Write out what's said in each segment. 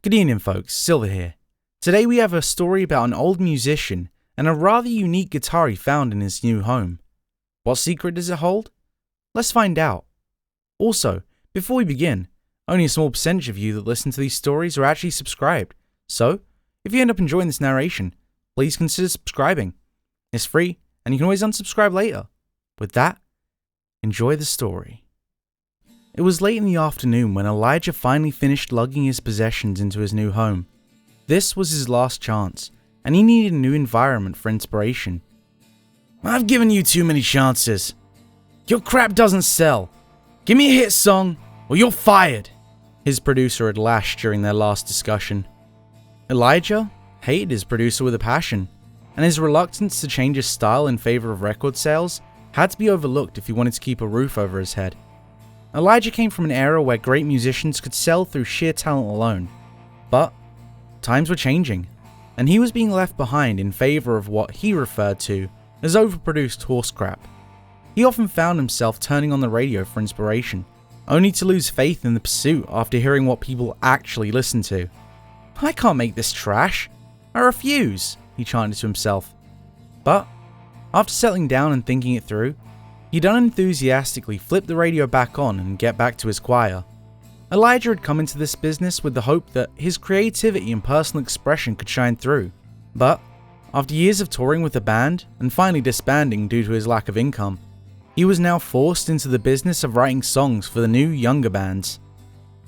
Good evening folks, Silver here. Today we have a story about an old musician and a rather unique guitar he found in his new home. What secret does it hold? Let's find out. Also, before we begin, only a small percentage of you that listen to these stories are actually subscribed, so if you end up enjoying this narration, please consider subscribing. It's free and you can always unsubscribe later. With that, enjoy the story. It was late in the afternoon when Elijah finally finished lugging his possessions into his new home. This was his last chance, and he needed a new environment for inspiration. "I've given you too many chances. Your crap doesn't sell. Give me a hit song, or you're fired," his producer had lashed during their last discussion. Elijah hated his producer with a passion, and his reluctance to change his style in favor of record sales had to be overlooked if he wanted to keep a roof over his head. Elijah came from an era where great musicians could sell through sheer talent alone. But times were changing, and he was being left behind in favor of what he referred to as overproduced horse crap. He often found himself turning on the radio for inspiration, only to lose faith in the pursuit after hearing what people actually listen to. "I can't make this trash. I refuse," he chanted to himself. But after settling down and thinking it through, he'd unenthusiastically flip the radio back on and get back to his choir. Elijah had come into this business with the hope that his creativity and personal expression could shine through. But after years of touring with the band and finally disbanding due to his lack of income, he was now forced into the business of writing songs for the new, younger bands.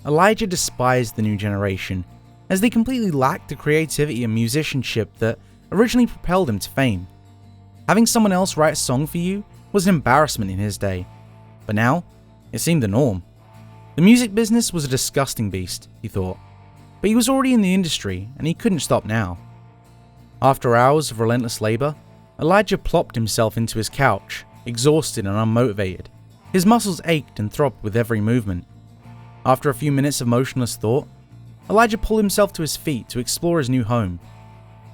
Elijah despised the new generation, as they completely lacked the creativity and musicianship that originally propelled him to fame. Having someone else write a song for you was an embarrassment in his day, but now it seemed the norm. The music business was a disgusting beast, he thought, but he was already in the industry and he couldn't stop now. After hours of relentless labor, Elijah plopped himself into his couch, exhausted and unmotivated. His muscles ached and throbbed with every movement. After a few minutes of motionless thought, Elijah pulled himself to his feet to explore his new home.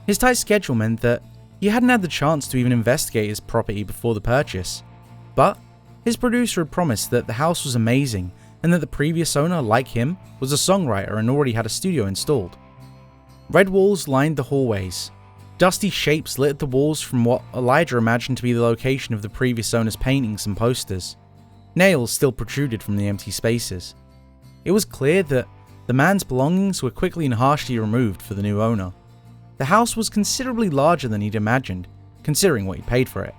His tight schedule meant that he hadn't had the chance to even investigate his property before the purchase, but his producer had promised that the house was amazing and that the previous owner, like him, was a songwriter and already had a studio installed. Red walls lined the hallways. Dusty shapes lit the walls from what Elijah imagined to be the location of the previous owner's paintings and posters. Nails still protruded from the empty spaces. It was clear that the man's belongings were quickly and harshly removed for the new owner. The house was considerably larger than he'd imagined, considering what he paid for it,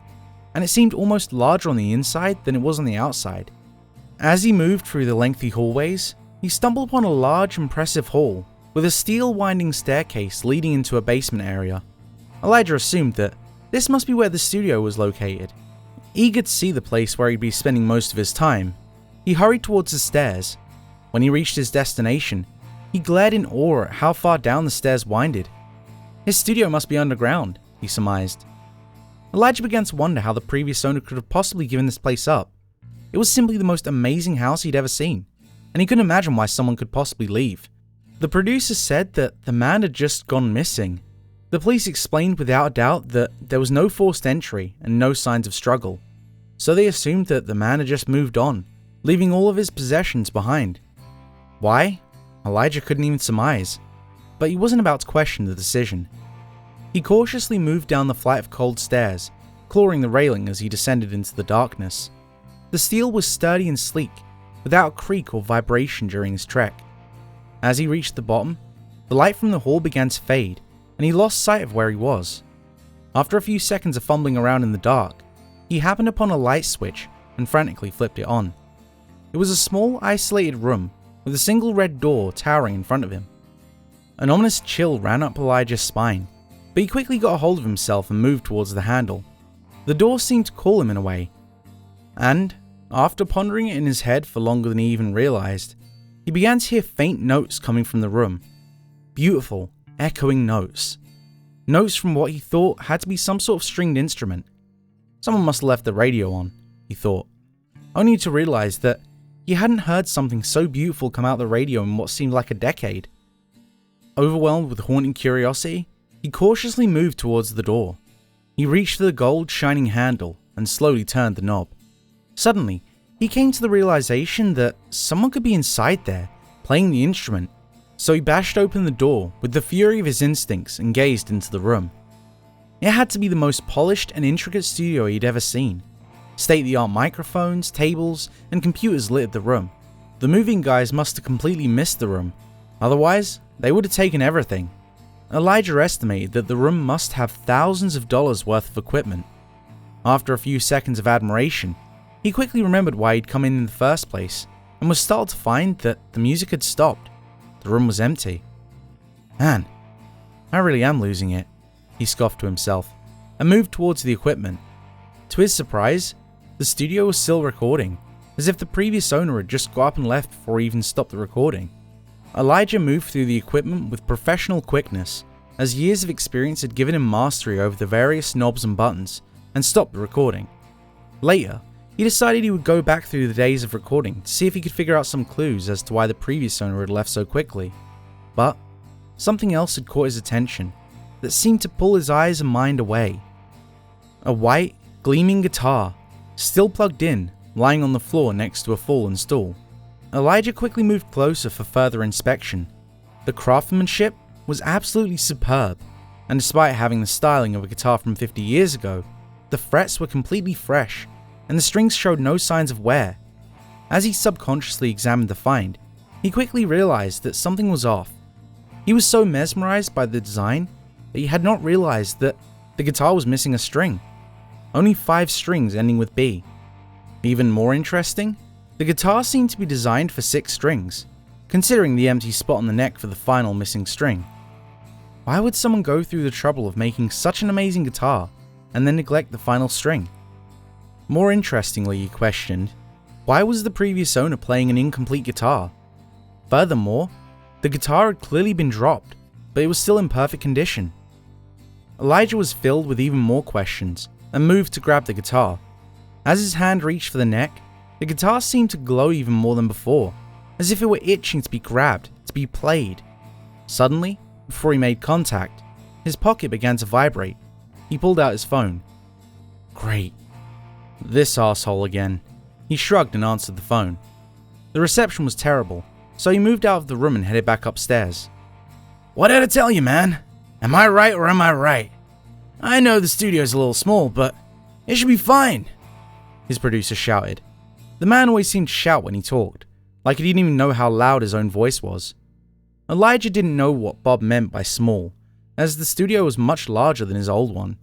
and it seemed almost larger on the inside than it was on the outside. As he moved through the lengthy hallways, he stumbled upon a large, impressive hall with a steel winding staircase leading into a basement area. Elijah assumed that this must be where the studio was located. Eager to see the place where he'd be spending most of his time, he hurried towards the stairs. When he reached his destination, he glared in awe at how far down the stairs winded. His studio must be underground, he surmised. Elijah began to wonder how the previous owner could have possibly given this place up. It was simply the most amazing house he'd ever seen, and he couldn't imagine why someone could possibly leave. The producer said that the man had just gone missing. The police explained without a doubt that there was no forced entry and no signs of struggle, so they assumed that the man had just moved on, leaving all of his possessions behind. Why? Elijah couldn't even surmise. But he wasn't about to question the decision. He cautiously moved down the flight of cold stairs, clawing the railing as he descended into the darkness. The steel was sturdy and sleek, without a creak or vibration during his trek. As he reached the bottom, the light from the hall began to fade, and he lost sight of where he was. After a few seconds of fumbling around in the dark, he happened upon a light switch and frantically flipped it on. It was a small, isolated room with a single red door towering in front of him. An ominous chill ran up Elijah's spine, but he quickly got a hold of himself and moved towards the handle. The door seemed to call him in a way, and, after pondering it in his head for longer than he even realized, he began to hear faint notes coming from the room. Beautiful, echoing notes. Notes from what he thought had to be some sort of stringed instrument. Someone must have left the radio on, he thought, only to realize that he hadn't heard something so beautiful come out the radio in what seemed like a decade. Overwhelmed with haunting curiosity, he cautiously moved towards the door. He reached for the gold shining handle and slowly turned the knob. Suddenly, he came to the realization that someone could be inside there, playing the instrument, so he bashed open the door with the fury of his instincts and gazed into the room. It had to be the most polished and intricate studio he'd ever seen. State-of-the-art microphones, tables, and computers littered the room. The moving guys must have completely missed the room, otherwise they would have taken everything. Elijah estimated that the room must have thousands of dollars worth of equipment. After a few seconds of admiration, he quickly remembered why he'd come in the first place, and was startled to find that the music had stopped. The room was empty. Man, I really am losing it, he scoffed to himself, and moved towards the equipment. To his surprise, the studio was still recording, as if the previous owner had just got up and left before he even stopped the recording. Elijah moved through the equipment with professional quickness, as years of experience had given him mastery over the various knobs and buttons, and stopped the recording. Later, he decided he would go back through the days of recording to see if he could figure out some clues as to why the previous owner had left so quickly. But something else had caught his attention that seemed to pull his eyes and mind away. A white, gleaming guitar, still plugged in, lying on the floor next to a fallen stool. Elijah quickly moved closer for further inspection. The craftsmanship was absolutely superb, and despite having the styling of a guitar from 50 years ago, the frets were completely fresh, and the strings showed no signs of wear. As he subconsciously examined the find, he quickly realized that something was off. He was so mesmerized by the design that he had not realized that the guitar was missing a string. Only 5 strings ending with B. Even more interesting, the guitar seemed to be designed for 6 strings, considering the empty spot on the neck for the final missing string. Why would someone go through the trouble of making such an amazing guitar and then neglect the final string? More interestingly, he questioned, why was the previous owner playing an incomplete guitar? Furthermore, the guitar had clearly been dropped, but it was still in perfect condition. Elijah was filled with even more questions and moved to grab the guitar. As his hand reached for the neck, the guitar seemed to glow even more than before, as if it were itching to be grabbed, to be played. Suddenly, before he made contact, his pocket began to vibrate. He pulled out his phone. Great. This asshole again. He shrugged and answered the phone. The reception was terrible, so he moved out of the room and headed back upstairs. What did I tell you, man? Am I right or am I right? I know the studio's a little small, but it should be fine, his producer shouted. The man always seemed to shout when he talked, like he didn't even know how loud his own voice was. Elijah didn't know what Bob meant by small, as the studio was much larger than his old one,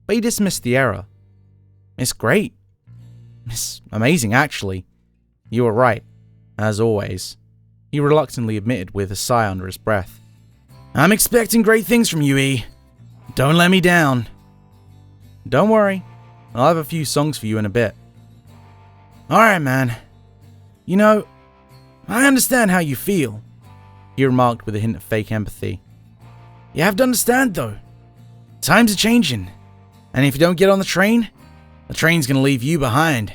but he dismissed the error. It's great. It's amazing, actually. You were right, as always, he reluctantly admitted with a sigh under his breath. I'm expecting great things from you, E. Don't let me down. Don't worry, I'll have a few songs for you in a bit. Alright, man. You know, I understand how you feel, he remarked with a hint of fake empathy. You have to understand, though. Times are changing, and if you don't get on the train's gonna leave you behind.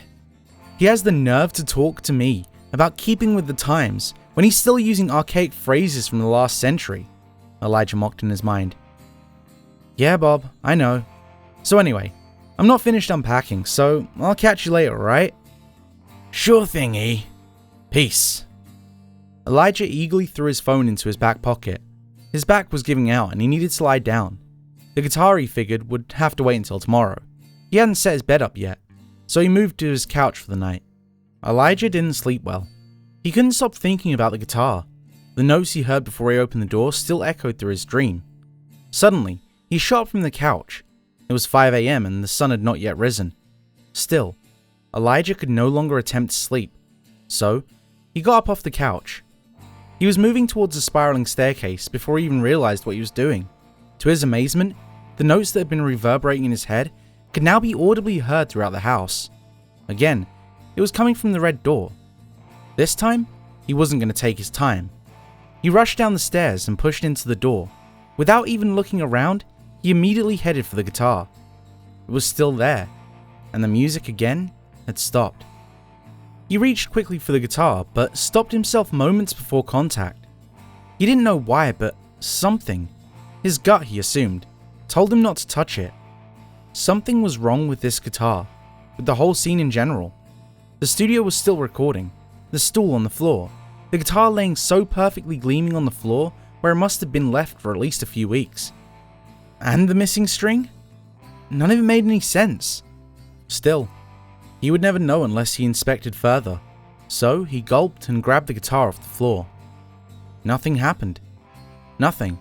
He has the nerve to talk to me about keeping with the times when he's still using archaic phrases from the last century, Elijah mocked in his mind. Yeah, Bob, I know. So anyway, I'm not finished unpacking, so I'll catch you later, alright? Sure thing, E. Peace. Elijah eagerly threw his phone into his back pocket. His back was giving out and he needed to lie down. The guitar, he figured, would have to wait until tomorrow. He hadn't set his bed up yet, so he moved to his couch for the night. Elijah didn't sleep well. He couldn't stop thinking about the guitar. The notes he heard before he opened the door still echoed through his dream. Suddenly, he shot up from the couch. It was 5 a.m. and the sun had not yet risen. Still, Elijah could no longer attempt to sleep, so he got up off the couch. He was moving towards the spiraling staircase before he even realized what he was doing. To his amazement, the notes that had been reverberating in his head could now be audibly heard throughout the house. Again, it was coming from the red door. This time, he wasn't going to take his time. He rushed down the stairs and pushed into the door. Without even looking around, he immediately headed for the guitar. It was still there, and the music again had stopped. He reached quickly for the guitar, but stopped himself moments before contact. He didn't know why, but something, his gut he assumed, told him not to touch it. Something was wrong with this guitar, with the whole scene in general. The studio was still recording, the stool on the floor, the guitar laying so perfectly gleaming on the floor where it must have been left for at least a few weeks. And the missing string? None of it made any sense. Still, he would never know unless he inspected further, so he gulped and grabbed the guitar off the floor. Nothing happened. Nothing.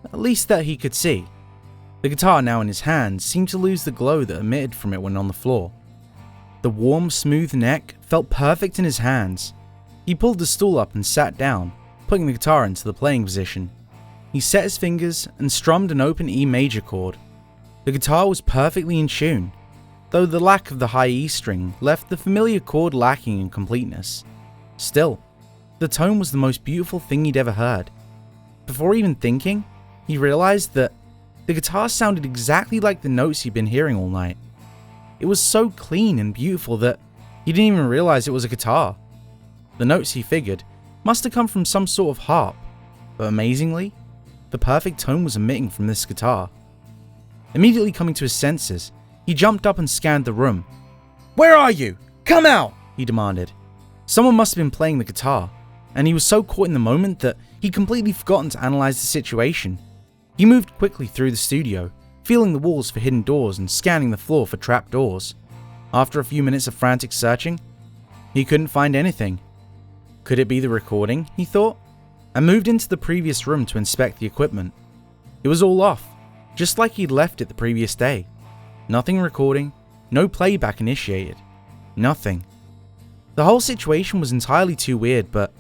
At least that he could see. The guitar now in his hand seemed to lose the glow that emitted from it when on the floor. The warm, smooth neck felt perfect in his hands. He pulled the stool up and sat down, putting the guitar into the playing position. He set his fingers and strummed an open E major chord. The guitar was perfectly in tune, though the lack of the high E string left the familiar chord lacking in completeness. Still, the tone was the most beautiful thing he'd ever heard. Before even thinking, he realized that the guitar sounded exactly like the notes he'd been hearing all night. It was so clean and beautiful that he didn't even realize it was a guitar. The notes, he figured, must have come from some sort of harp, but amazingly, the perfect tone was emitting from this guitar. Immediately coming to his senses, he jumped up and scanned the room. "Where are you? Come out!" he demanded. Someone must have been playing the guitar, and he was so caught in the moment that he'd completely forgotten to analyze the situation. He moved quickly through the studio, feeling the walls for hidden doors and scanning the floor for trapdoors. After a few minutes of frantic searching, he couldn't find anything. Could it be the recording, he thought, and moved into the previous room to inspect the equipment. It was all off, just like he'd left it the previous day. Nothing recording, no playback initiated, nothing. The whole situation was entirely too weird, but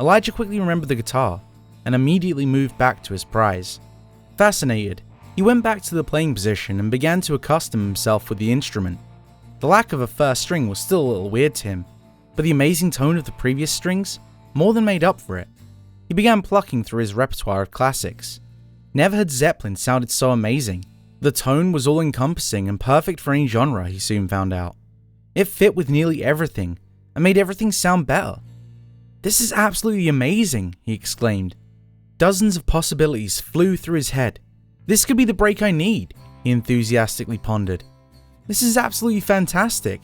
Elijah quickly remembered the guitar and immediately moved back to his prize. Fascinated, he went back to the playing position and began to accustom himself with the instrument. The lack of a first string was still a little weird to him, but the amazing tone of the previous strings more than made up for it. He began plucking through his repertoire of classics. Never had Zeppelin sounded so amazing. The tone was all-encompassing and perfect for any genre, he soon found out. It fit with nearly everything and made everything sound better. "This is absolutely amazing," he exclaimed. Dozens of possibilities flew through his head. "This could be the break I need," he enthusiastically pondered. "This is absolutely fantastic.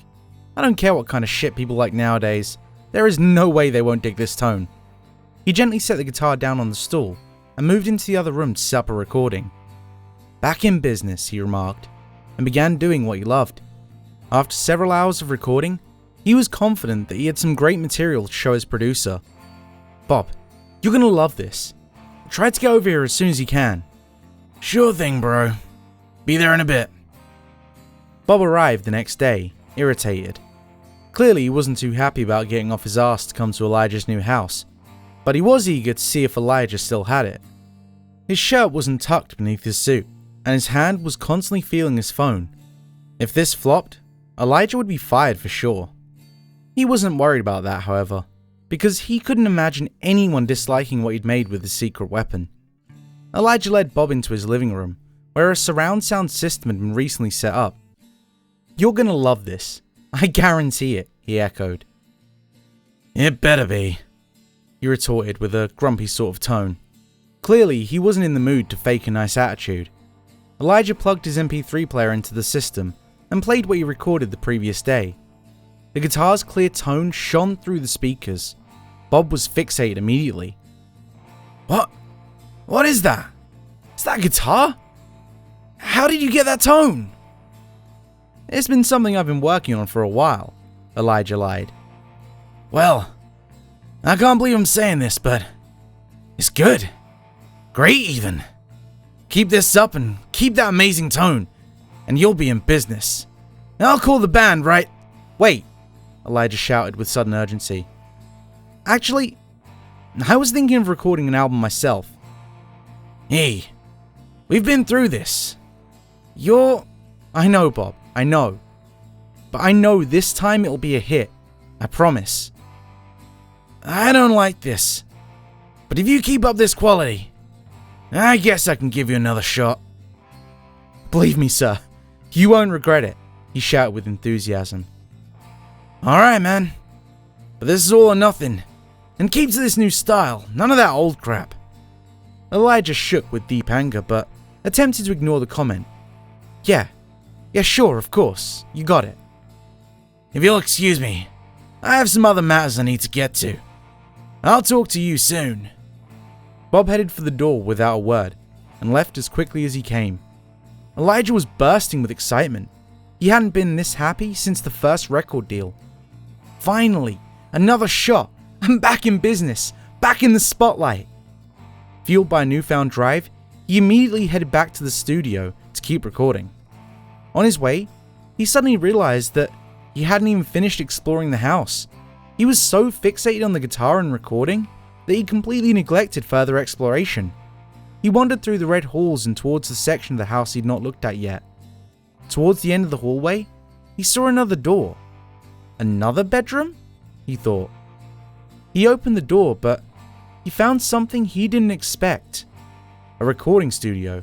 I don't care what kind of shit people like nowadays. There is no way they won't dig this tone." He gently set the guitar down on the stool and moved into the other room to set up a recording. "Back in business," he remarked, and began doing what he loved. After several hours of recording, he was confident that he had some great material to show his producer. "Bob, you're gonna love this. Try to get over here as soon as you can." "Sure thing, bro. Be there in a bit." Bob arrived the next day, irritated. Clearly he wasn't too happy about getting off his ass to come to Elijah's new house, but he was eager to see if Elijah still had it. His shirt wasn't tucked beneath his suit, and his hand was constantly feeling his phone. If this flopped, Elijah would be fired for sure. He wasn't worried about that, however, because he couldn't imagine anyone disliking what he'd made with his secret weapon. Elijah led Bob into his living room, where a surround sound system had been recently set up. "You're gonna love this. I guarantee it," he echoed. "It better be," he retorted with a grumpy sort of tone. Clearly, he wasn't in the mood to fake a nice attitude. Elijah plugged his MP3 player into the system and played what he recorded the previous day. The guitar's clear tone shone through the speakers. Bob was fixated immediately. What is that? Is that a guitar? How did you get that tone?" "It's been something I've been working on for a while," Elijah lied. "Well, I can't believe I'm saying this, but it's good. Great even. Keep this up and keep that amazing tone, and you'll be in business. I'll call the band, right?" "Wait," Elijah shouted with sudden urgency. "Actually, I was thinking of recording an album myself." "Hey, we've been through this. I know, Bob, I know. But I know this time it'll be a hit. I promise." "I don't like this. But if you keep up this quality, I guess I can give you another shot." "Believe me, sir, you won't regret it," he shouted with enthusiasm. "Alright, man. But this is all or nothing. And keep to this new style. None of that old crap." Elijah shook with deep anger, but attempted to ignore the comment. Yeah, sure, of course. You got it." "If you'll excuse me, I have some other matters I need to get to. I'll talk to you soon. Bob headed for the door without a word and left as quickly as he came. Elijah was bursting with excitement. He hadn't been this happy since the first record deal. Finally, another shot. I'm back in business, back in the spotlight. Fueled by a newfound drive, he immediately headed back to the studio to keep recording. On his way, he suddenly realized that he hadn't even finished exploring the house. He was so fixated on the guitar and recording that he completely neglected further exploration. He wandered through the red halls and towards the section of the house he'd not looked at yet. Towards the end of the hallway, he saw another door. Another bedroom? He thought. He opened the door, but he found something he didn't expect. A recording studio.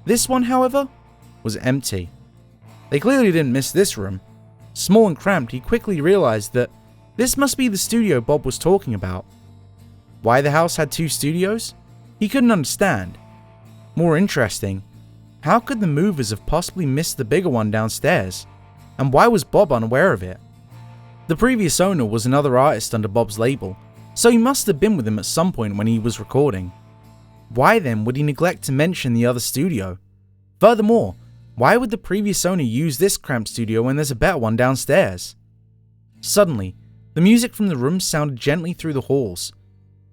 This one, however, was empty. They clearly didn't miss this room. Small and cramped, he quickly realized that this must be the studio Bob was talking about. Why the house had two studios? He couldn't understand. More interesting, how could the movers have possibly missed the bigger one downstairs? And why was Bob unaware of it? The previous owner was another artist under Bob's label, so he must have been with him at some point when he was recording. Why then would he neglect to mention the other studio? Furthermore, why would the previous owner use this cramped studio when there's a better one downstairs? Suddenly, the music from the room sounded gently through the halls.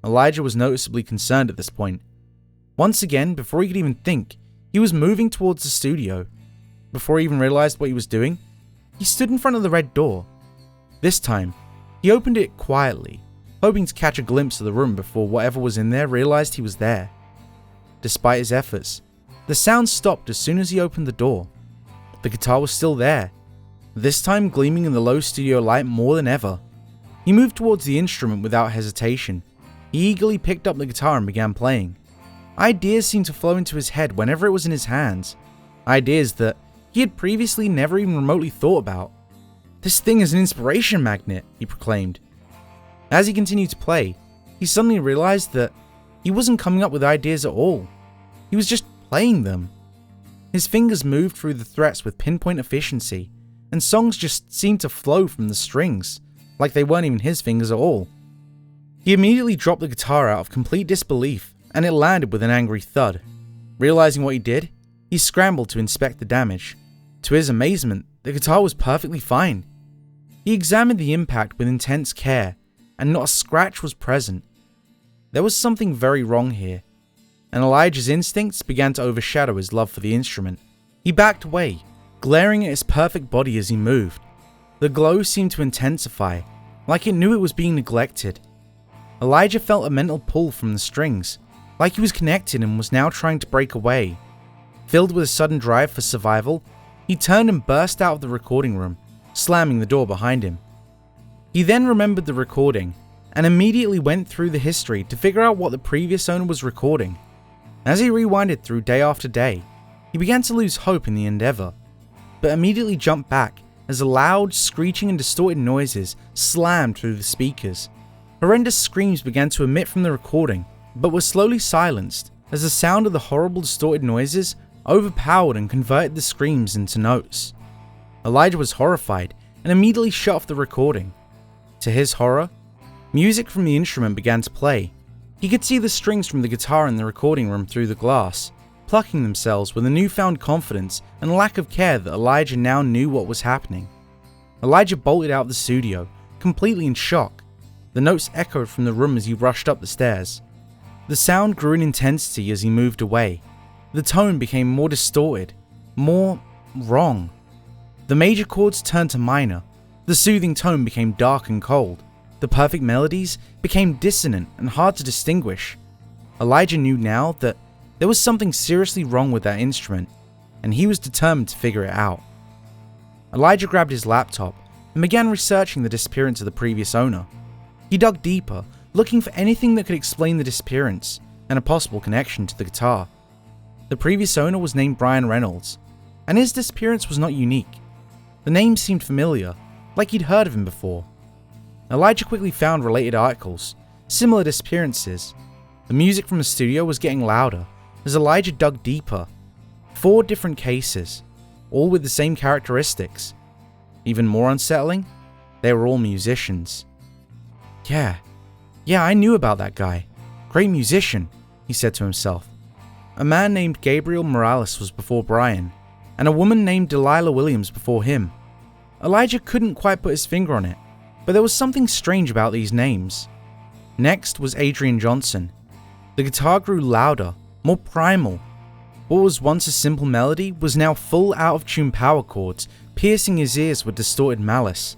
Elijah was noticeably concerned at this point. Once again, before he could even think, he was moving towards the studio. Before he even realized what he was doing, he stood in front of the red door. This time, he opened it quietly, hoping to catch a glimpse of the room before whatever was in there realized he was there. Despite his efforts, the sound stopped as soon as he opened the door. The guitar was still there, this time gleaming in the low studio light more than ever. He moved towards the instrument without hesitation. He eagerly picked up the guitar and began playing. Ideas seemed to flow into his head whenever it was in his hands. Ideas that he had previously never even remotely thought about. "This thing is an inspiration magnet," he proclaimed. As he continued to play, he suddenly realized that he wasn't coming up with ideas at all. He was just playing them. His fingers moved through the frets with pinpoint efficiency, and songs just seemed to flow from the strings, like they weren't even his fingers at all. He immediately dropped the guitar out of complete disbelief, and it landed with an angry thud. Realizing what he did, he scrambled to inspect the damage. To his amazement, the guitar was perfectly fine. He examined the impact with intense care, and not a scratch was present. There was something very wrong here, and Elijah's instincts began to overshadow his love for the instrument. He backed away, glaring at his perfect body as he moved. The glow seemed to intensify, like it knew it was being neglected. Elijah felt a mental pull from the strings, like he was connected and was now trying to break away. Filled with a sudden drive for survival, he turned and burst out of the recording room, slamming the door behind him. He then remembered the recording, and immediately went through the history to figure out what the previous owner was recording. As he rewinded through day after day, he began to lose hope in the endeavor, but immediately jumped back as loud, screeching and distorted noises slammed through the speakers. Horrendous screams began to emit from the recording, but were slowly silenced as the sound of the horrible distorted noises overpowered and converted the screams into notes. Elijah was horrified and immediately shut off the recording. To his horror, music from the instrument began to play. He could see the strings from the guitar in the recording room through the glass, plucking themselves with a newfound confidence and lack of care that Elijah now knew what was happening. Elijah bolted out of the studio, completely in shock. The notes echoed from the room as he rushed up the stairs. The sound grew in intensity as he moved away. The tone became more distorted, more wrong. The major chords turned to minor. The soothing tone became dark and cold. The perfect melodies became dissonant and hard to distinguish. Elijah knew now that there was something seriously wrong with that instrument, and he was determined to figure it out. Elijah grabbed his laptop and began researching the disappearance of the previous owner. He dug deeper, looking for anything that could explain the disappearance and a possible connection to the guitar. The previous owner was named Brian Reynolds, and his disappearance was not unique. The name seemed familiar, like he'd heard of him before. Elijah quickly found related articles, similar disappearances. The music from the studio was getting louder as Elijah dug deeper. 4 different cases, all with the same characteristics. Even more unsettling, they were all musicians. Yeah, Yeah, I knew about that guy. Great musician, he said to himself. A man named Gabriel Morales was before Brian, and a woman named Delilah Williams before him. Elijah couldn't quite put his finger on it, but there was something strange about these names. Next was Adrian Johnson. The guitar grew louder, more primal. What was once a simple melody was now full out-of-tune power chords, piercing his ears with distorted malice.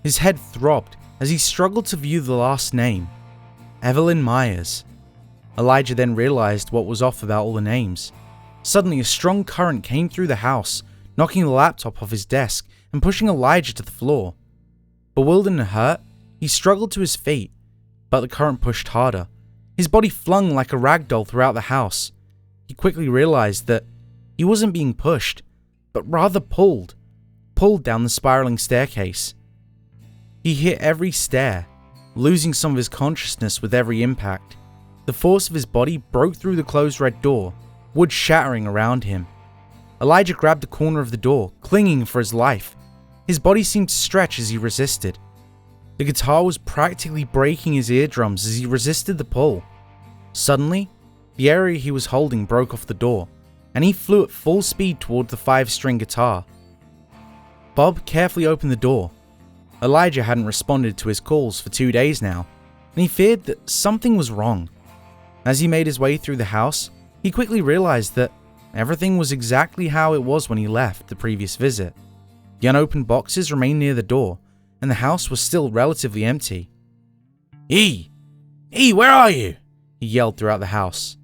His head throbbed as he struggled to view the last name, Evelyn Myers. Elijah then realized what was off about all the names. Suddenly, a strong current came through the house, knocking the laptop off his desk and pushing Elijah to the floor. Bewildered and hurt, he struggled to his feet, but the current pushed harder. His body flung like a rag doll throughout the house. He quickly realized that he wasn't being pushed, but rather pulled down the spiraling staircase. He hit every stair, losing some of his consciousness with every impact. The force of his body broke through the closed red door, wood shattering around him. Elijah grabbed the corner of the door, clinging for his life. His body seemed to stretch as he resisted. The guitar was practically breaking his eardrums as he resisted the pull. Suddenly, the area he was holding broke off the door, and he flew at full speed toward the 5-string guitar. Bob carefully opened the door. Elijah hadn't responded to his calls for 2 days now, and he feared that something was wrong. As he made his way through the house, he quickly realized that everything was exactly how it was when he left the previous visit. The unopened boxes remained near the door, and the house was still relatively empty. E, where are you?" he yelled throughout the house.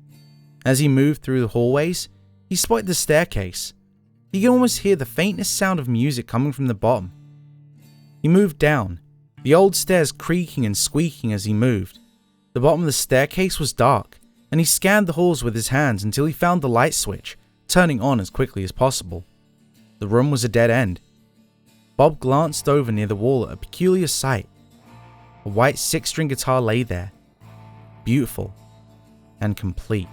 As he moved through the hallways, he spotted the staircase. He could almost hear the faintest sound of music coming from the bottom. He moved down, the old stairs creaking and squeaking as he moved. The bottom of the staircase was dark, and he scanned the halls with his hands until he found the light switch, turning on as quickly as possible. The room was a dead end. Bob glanced over near the wall at a peculiar sight. A white 6-string guitar lay there, beautiful and complete.